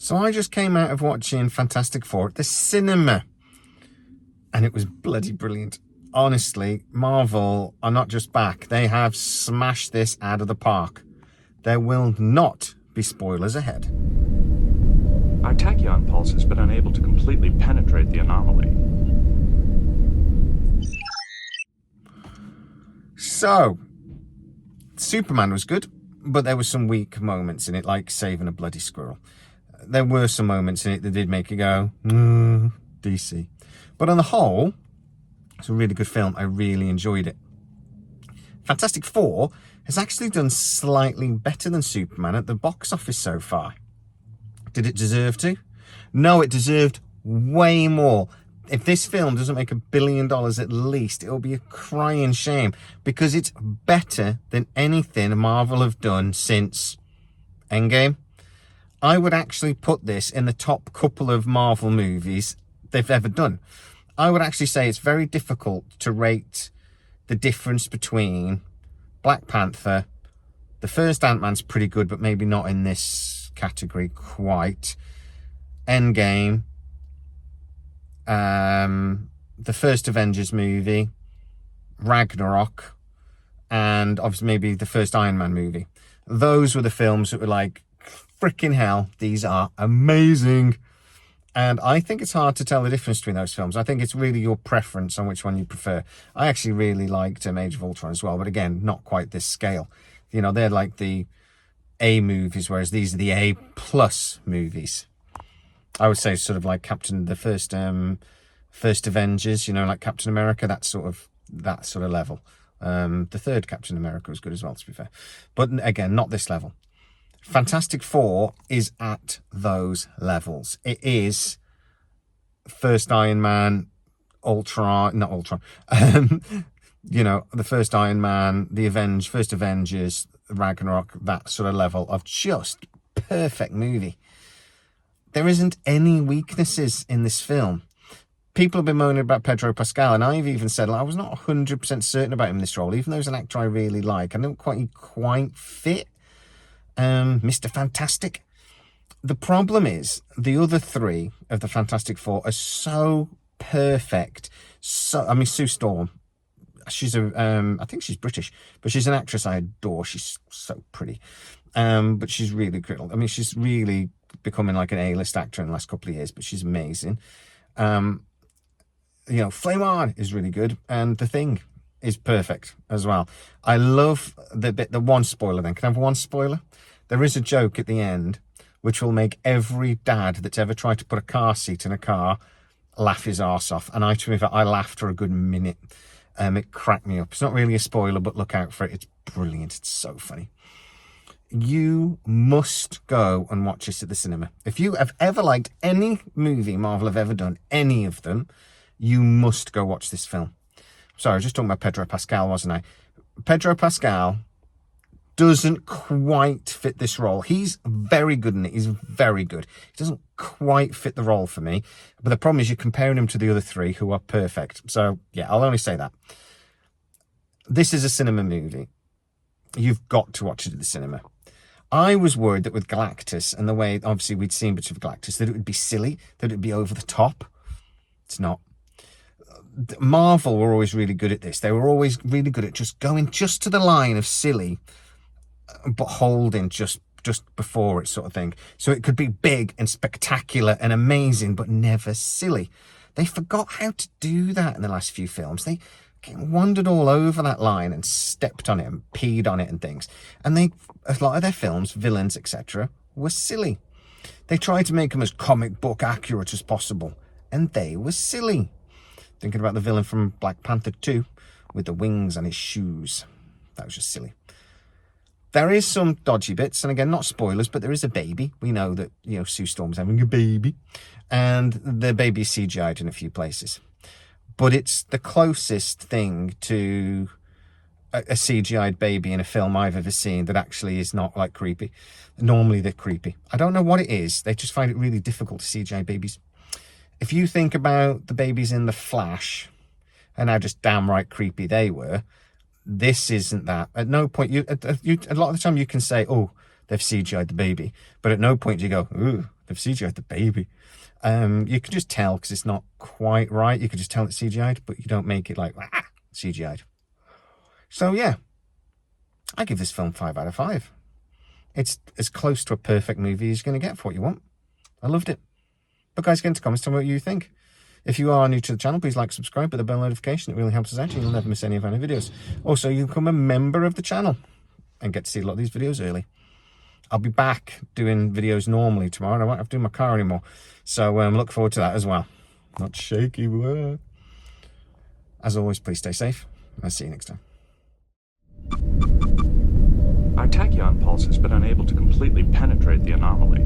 So I just came out of watching Fantastic Four at the cinema, and it was bloody brilliant. Honestly, Marvel are not just back, they have smashed this out of the park. There will not be spoilers ahead. Our tachyon pulse has been unable to completely penetrate the anomaly. So, Superman was good, but there were some weak moments in it, like saving a bloody squirrel. There were some moments in it that did make you go, DC. But on the whole, it's a really good film. I really enjoyed it. Fantastic Four has actually done slightly better than Superman at the box office so far. Did it deserve to? No, it deserved way more. If this film doesn't make $1 billion at least, it'll be a crying shame, because it's better than anything Marvel have done since Endgame. I would actually put this in the top couple of Marvel movies they've ever done. I would actually say it's very difficult to rate the difference between Black Panther, the first Ant-Man's pretty good, but maybe not in this category quite, Endgame, the first Avengers movie, Ragnarok, and obviously maybe the first Iron Man movie. Those were the films that were like, freaking hell, these are amazing. And I think it's hard to tell the difference between those films. I think it's really your preference on which one you prefer. I actually really liked Age of Ultron as well, but again, not quite this scale. You know, they're like the A movies, whereas these are the A plus movies. I would say sort of like the first Avengers, you know, like Captain America, that sort of level. The third Captain America was good as well, to be fair. But again, not this level. Fantastic Four is at those levels. It is first Iron Man, not Ultron, you know, the first Iron Man, first Avengers, Ragnarok, that sort of level of just perfect movie. There isn't any weaknesses in this film. People have been moaning about Pedro Pascal, and I've even said, I was not 100% certain about him in this role, even though he's an actor I really like. I don't quite fit Mr. Fantastic. The problem is the other three of the Fantastic Four are so perfect. Sue Storm, she's I think she's British, but she's an actress I adore. She's so pretty, but she's really critical. I mean, she's really becoming like an A-list actor in the last couple of years, but she's amazing. You know, Flame On is really good, and The Thing is perfect as well. I love the one spoiler then. Can I have one spoiler? There is a joke at the end which will make every dad that's ever tried to put a car seat in a car laugh his arse off. And I laughed for a good minute. It cracked me up. It's not really a spoiler, but look out for it. It's brilliant. It's so funny. You must go and watch this at the cinema. If you have ever liked any movie Marvel have ever done, any of them, you must go watch this film. Sorry, I was just talking about Pedro Pascal, wasn't I? Pedro Pascal doesn't quite fit this role. He's very good in it. He's very good. He doesn't quite fit the role for me. But the problem is you're comparing him to the other three who are perfect. So, yeah, I'll only say that. This is a cinema movie. You've got to watch it at the cinema. I was worried that with Galactus and the way, obviously, we'd seen bits of Galactus, that it would be silly, that it would be over the top. It's not. Marvel were always really good at this. They were always really good at just going just to the line of silly, but holding just before it, sort of thing. So it could be big and spectacular and amazing, but never silly. They forgot how to do that in the last few films. They wandered all over that line and stepped on it and peed on it and things. And a lot of their films, villains, etc., were silly. They tried to make them as comic book accurate as possible, and they were silly. Thinking about the villain from Black Panther 2 with the wings on his shoes. That was just silly. There is some dodgy bits, and again, not spoilers, but there is a baby. We know that, you know, Sue Storm's having a baby, and the baby's CGI'd in a few places. But it's the closest thing to a CGI'd baby in a film I've ever seen that actually is not, like, creepy. Normally they're creepy. I don't know what it is. They just find it really difficult to CGI babies. If you think about the babies in The Flash and how just damn right creepy they were, this isn't that. At no point, a lot of the time you can say, oh, they've CGI'd the baby, but at no point do you go, ooh, They've CGI'd the baby. You can just tell because it's not quite right. You can just tell it's CGI'd, but you don't make it like CGI'd. So yeah, I give this film 5 out of 5. It's as close to a perfect movie as you're going to get for what you want. I loved it. But guys, get into comments, tell me what you think. If you are new to the channel, please like, subscribe with the bell notification. It really helps us out and you'll never miss any of our new videos. Also, you can become a member of the channel and get to see a lot of these videos early. I'll be back doing videos normally tomorrow. I won't have to do my car anymore. So look forward to that as well. Not shaky. As always, please stay safe. I'll see you next time. Our tachyon pulse has been unable to completely penetrate the anomaly.